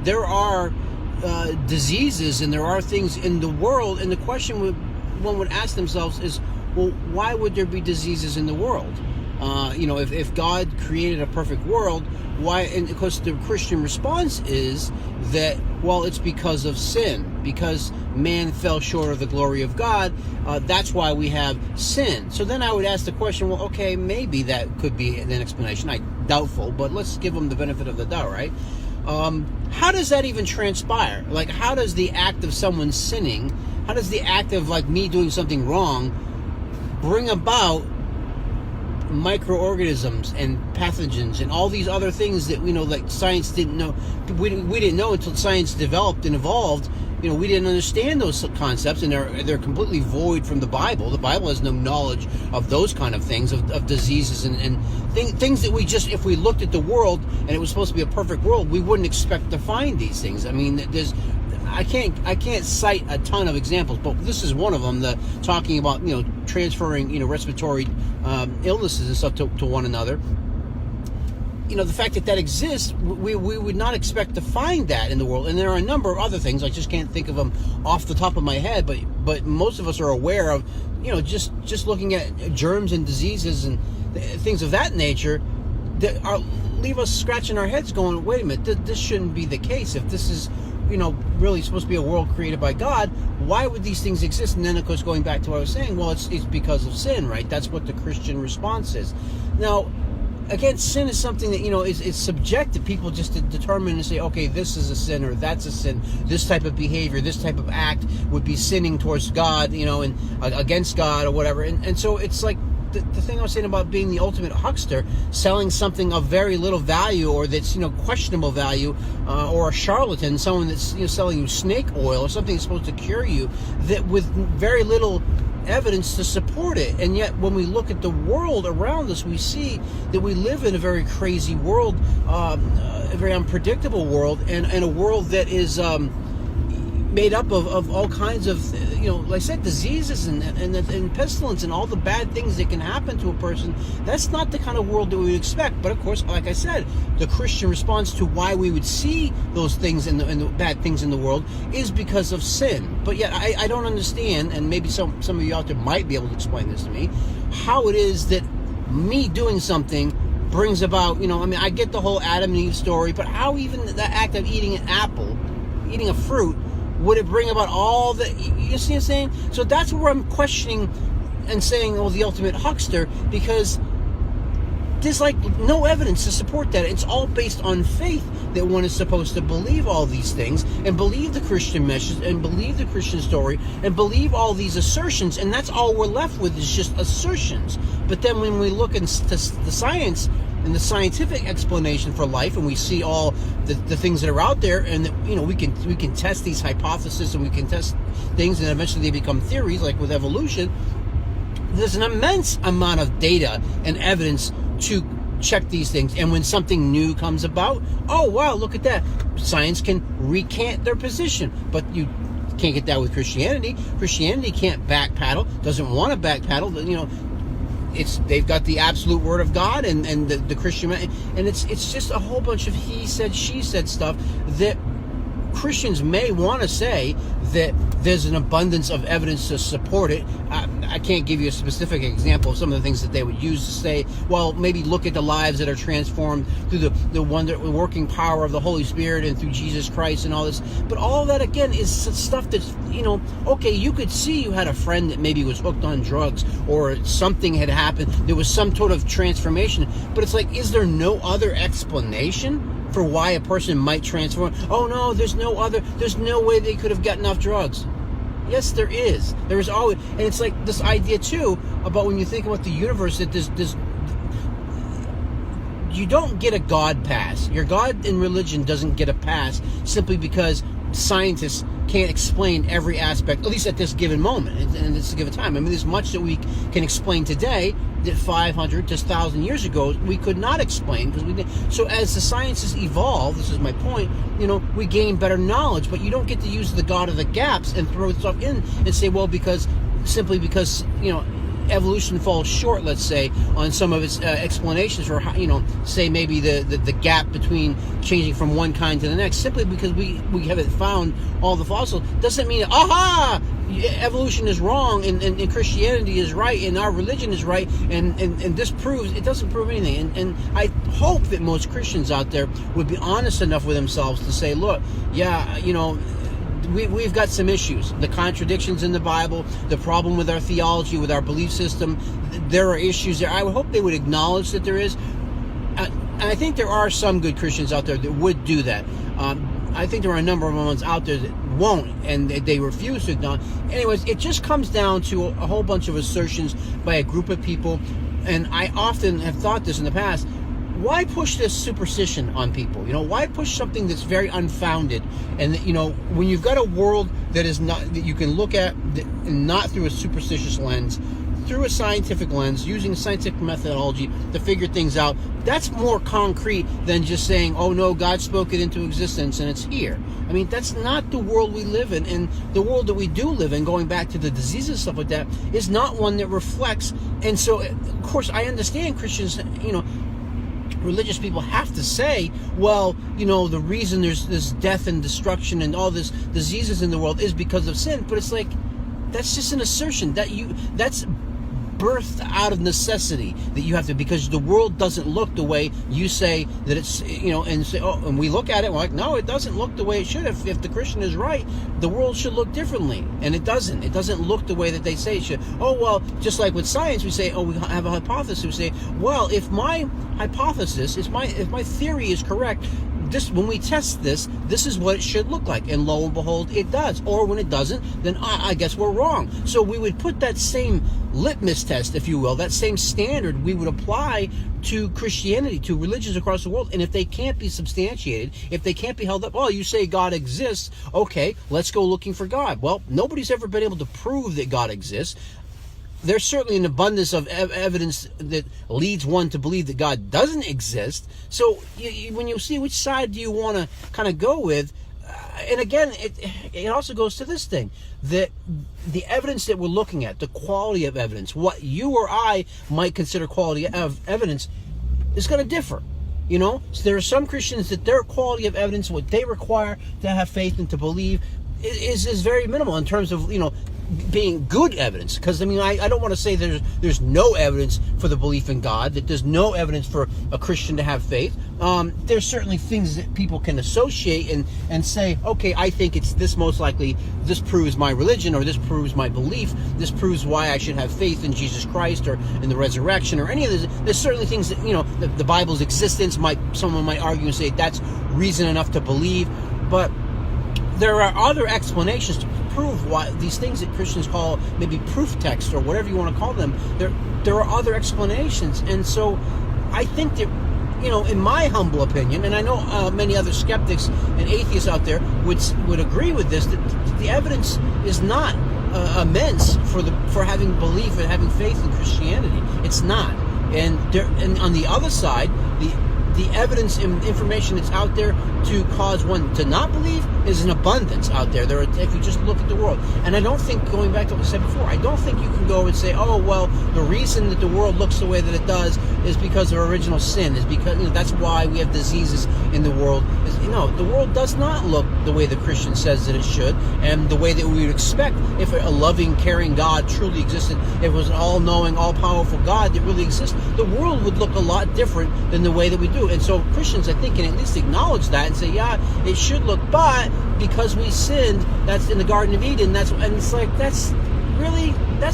There are diseases and there are things in the world, and the question one would ask themselves is, well, why would there be diseases in the world? If God created a perfect world, why? And of course, the Christian response is that, well, it's because of sin, because man fell short of the glory of God. That's why we have sin. So then I would ask the question, well, okay, maybe that could be an explanation. Doubtful, but let's give them the benefit of the doubt, right? How does that even transpire? Like, how does the act of someone sinning, how does the act of, like, me doing something wrong bring about microorganisms and pathogens and all these other things that we know, like, science didn't know. We didn't know until science developed and evolved. We didn't understand those concepts, and they're completely void from the Bible. The Bible has no knowledge of those kind of things, of diseases and things that we just, if we looked at the world and it was supposed to be a perfect world, we wouldn't expect to find these things. I mean, I can't cite a ton of examples, but this is one of them. Talking about transferring respiratory illnesses and stuff to one another. The fact that exists, we would not expect to find that in the world. And there are a number of other things. I just can't think of them off the top of my head. But most of us are aware of, just looking at germs and diseases and things of that nature that leave us scratching our heads, going, "Wait a minute, this shouldn't be the case. If this is really supposed to be a world created by God, why would these things exist?" And then, of course, going back to what I was saying, well, it's because of sin, right? That's what the Christian response is. Now, again, sin is something that, is subjective. People just determine and say, okay, this is a sin or that's a sin. This type of behavior, this type of act would be sinning towards God, and against God or whatever. And so it's like, the thing I was saying about being the ultimate huckster, selling something of very little value or that's, questionable value, or a charlatan, someone that's, selling you snake oil or something that's supposed to cure you, that with very little evidence to support it. And yet when we look at the world around us, we see that we live in a very crazy world, a very unpredictable world, and a world that is made up of all kinds of, like I said, diseases and pestilence and all the bad things that can happen to a person. That's not the kind of world that we would expect. But of course, like I said, the Christian response to why we would see those things and the bad things in the world is because of sin. But yet I don't understand, and maybe some of you out there might be able to explain this to me, how it is that me doing something brings about, I get the whole Adam and Eve story, but how even the act of eating an apple, eating a fruit, would it bring about all the, you see what I'm saying? So that's where I'm questioning and saying, well, the ultimate huckster, because there's like no evidence to support that. It's all based on faith that one is supposed to believe all these things and believe the Christian message and believe the Christian story and believe all these assertions, and that's all we're left with is just assertions. But then when we look into the science and the scientific explanation for life, and we see all the things that are out there, and that, we can test these hypotheses and we can test things, and eventually they become theories, like with evolution. There's an immense amount of data and evidence to check these things, and when something new comes about, oh wow, look at that, science can recant their position. But you can't get that with Christianity. Christianity can't backpedal, doesn't want to backpedal. They've got the absolute word of God and the Christian, and it's just a whole bunch of he said, she said stuff that Christians may want to say that there's an abundance of evidence to support it. I can't give you a specific example of some of the things that they would use to say, well, maybe look at the lives that are transformed through the working power of the Holy Spirit and through Jesus Christ and all this. But all that, again, is stuff that's, okay, you could see you had a friend that maybe was hooked on drugs or something had happened. There was some sort of transformation. But it's like, is there no other explanation for why a person might transform? Oh no, there's no way they could have gotten off drugs. Yes, there is. There is always, and it's like this idea too about when you think about the universe, that there's you don't get a God pass. Your God in religion doesn't get a pass simply because scientists can't explain every aspect, at least at this given moment and this given time. I mean, there's much that we can explain today that 500 to 1,000 years ago we could not explain, because so as the sciences evolve, this is my point, we gain better knowledge. But you don't get to use the God of the gaps and throw stuff in and say, well, simply because evolution falls short, let's say, on some of its explanations for how, say maybe the gap between changing from one kind to the next, simply because we haven't found all the fossils, doesn't mean, aha, evolution is wrong and Christianity is right and our religion is right, and this proves, it doesn't prove anything. And I hope that most Christians out there would be honest enough with themselves to say, look, yeah, we've got some issues. The contradictions in the Bible, the problem with our theology, with our belief system, there are issues there. I would hope they would acknowledge that there is. And I think there are some good Christians out there that would do that. I think there are a number of ones out there that won't, and they refuse to acknowledge. Anyways, it just comes down to a whole bunch of assertions by a group of people, and I often have thought this in the past. Why push this superstition on people? Why push something that's very unfounded? And when you've got a world that is not, that you can look at, not through a superstitious lens, through a scientific lens, using scientific methodology to figure things out, that's more concrete than just saying, oh no, God spoke it into existence and it's here. I mean, that's not the world we live in. And the world that we do live in, going back to the diseases and stuff like that, is not one that reflects. And so, of course, I understand Christians, religious people have to say, well, the reason there's this death and destruction and all this diseases in the world is because of sin. But it's like, that's just an assertion that's birthed out of necessity, that you have to, because the world doesn't look the way you say that it's, and say, oh, and we look at it, we're like, no, it doesn't look the way it should. If the Christian is right, the world should look differently, and it doesn't look the way that they say it should. Oh, well, just like with science, we say, oh, we have a hypothesis. We say, well, if my hypothesis if my theory is correct, when we test this is what it should look like, and lo and behold, it does. Or when it doesn't, then I guess we're wrong. So we would put that same litmus test, if you will, that same standard we would apply to Christianity, to religions across the world. And if they can't be substantiated, if they can't be held up, you say God exists, okay, let's go looking for God. Well, nobody's ever been able to prove that God exists. There's certainly an abundance of evidence that leads one to believe that God doesn't exist. So when you see which side do you want to kind of go with, and again, it also goes to this thing, that the evidence that we're looking at, the quality of evidence, what you or I might consider quality of evidence, is going to differ. So there are some Christians that their quality of evidence, what they require to have faith and to believe, is very minimal in terms of, being good evidence. Because I don't want to say there's no evidence for the belief in God, that there's no evidence for a Christian to have faith. There's certainly things that people can associate and say, okay, I think it's this, most likely this proves my religion, or this proves my belief, this proves why I should have faith in Jesus Christ or in the resurrection, or any of this. There's certainly things that the Bible's existence someone might argue and say that's reason enough to believe. But there are other explanations to prove why these things that Christians call maybe proof text, or whatever you want to call them. There are other explanations. And so I think that, in my humble opinion, and I know many other skeptics and atheists out there would agree with this, that the evidence is not immense for having belief and having faith in Christianity. It's not. And on the other side, the evidence and information that's out there to cause one to not believe is an abundance out there. If you just look at the world. And I don't think, going back to what I said before, I don't think you can go and say, oh, well, the reason that the world looks the way that it does is because of original sin, is because that's why we have diseases in the world. The world does not look the way the Christian says that it should, and the way that we would expect if a loving, caring God truly existed. If it was an all-knowing, all-powerful God that really exists, the world would look a lot different than the way that we do. And so Christians, I think, can at least acknowledge that and say, yeah, it should look, but because we sinned, that's in the Garden of Eden, and it's like, that's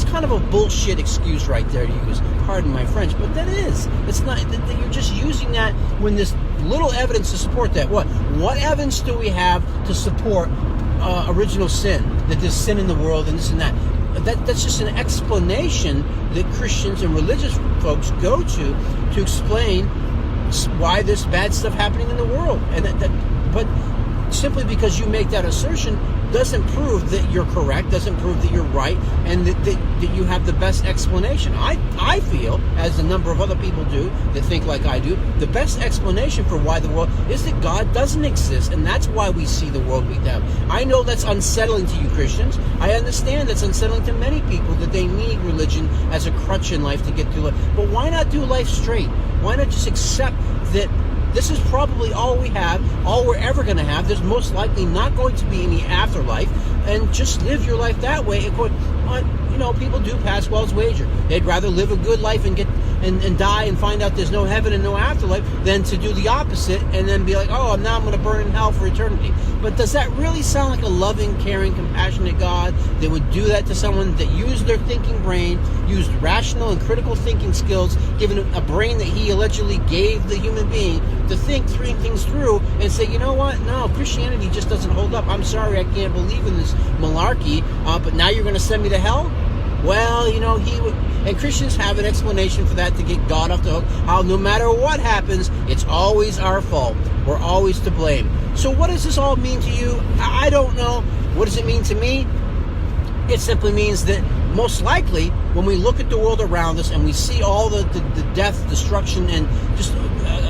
kind of a bullshit excuse right there to use. Pardon my French, but that is. It's not, you're just using that when there's little evidence to support that. What evidence do we have to support original sin, that there's sin in the world and this and that? That's just an explanation that Christians and religious folks go to explain why there's bad stuff happening in the world. But simply because you make that assertion doesn't prove that you're correct, doesn't prove that you're right, and that you have the best explanation. I feel, as a number of other people do that think like I do, the best explanation for why the world is that God doesn't exist, and that's why we see the world we have. I know that's unsettling to you Christians. I understand that's unsettling to many people, that they need religion as a crutch in life to get through life. But why not do life straight? Why not just accept that this is probably all we have, all we're ever going to have. There's most likely not going to be any afterlife, and just live your life that way. People do pass Wells' wager. They'd rather live a good life and die and find out there's no heaven and no afterlife than to do the opposite and then be like, oh, now I'm going to burn in hell for eternity. But does that really sound like a loving, caring, compassionate God that would do that to someone that used their thinking brain, used rational and critical thinking skills, given a brain that he allegedly gave the human being to think things through and say, you know what? No, Christianity just doesn't hold up. I'm sorry, I can't believe in this malarkey, but now you're going to send me to hell? Well, he would, and Christians have an explanation for that to get God off the hook. How no matter what happens, it's always our fault. We're always to blame. So what does this all mean to you? I don't know. What does it mean to me? It simply means that most likely, when we look at the world around us and we see all the death, destruction, and just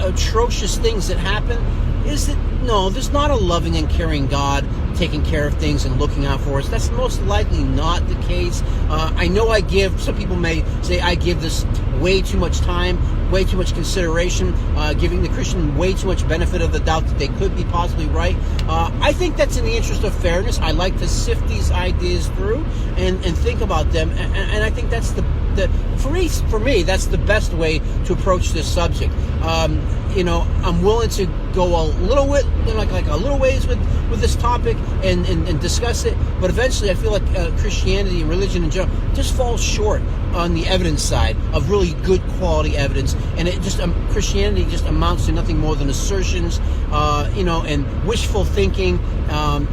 atrocious things that happen, is that no, there's not a loving and caring God taking care of things and looking out for us. That's most likely not the case. I know some people may say I give this way too much time, way too much consideration, giving the Christian way too much benefit of the doubt that they could be possibly right. I think that's in the interest of fairness. I like to sift these ideas through and think about them, and I think that's for me, that's the best way to approach this subject. I'm willing to go a little bit, like a little ways with this topic and discuss it, but eventually I feel like Christianity and religion in general just falls short on the evidence side of really good quality evidence, and it just Christianity just amounts to nothing more than assertions, and wishful thinking, and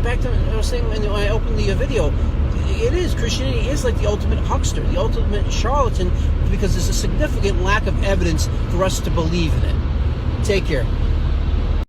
back to what I was saying when I opened the video. Christianity is like the ultimate huckster, the ultimate charlatan, because there's a significant lack of evidence for us to believe in it. Take care.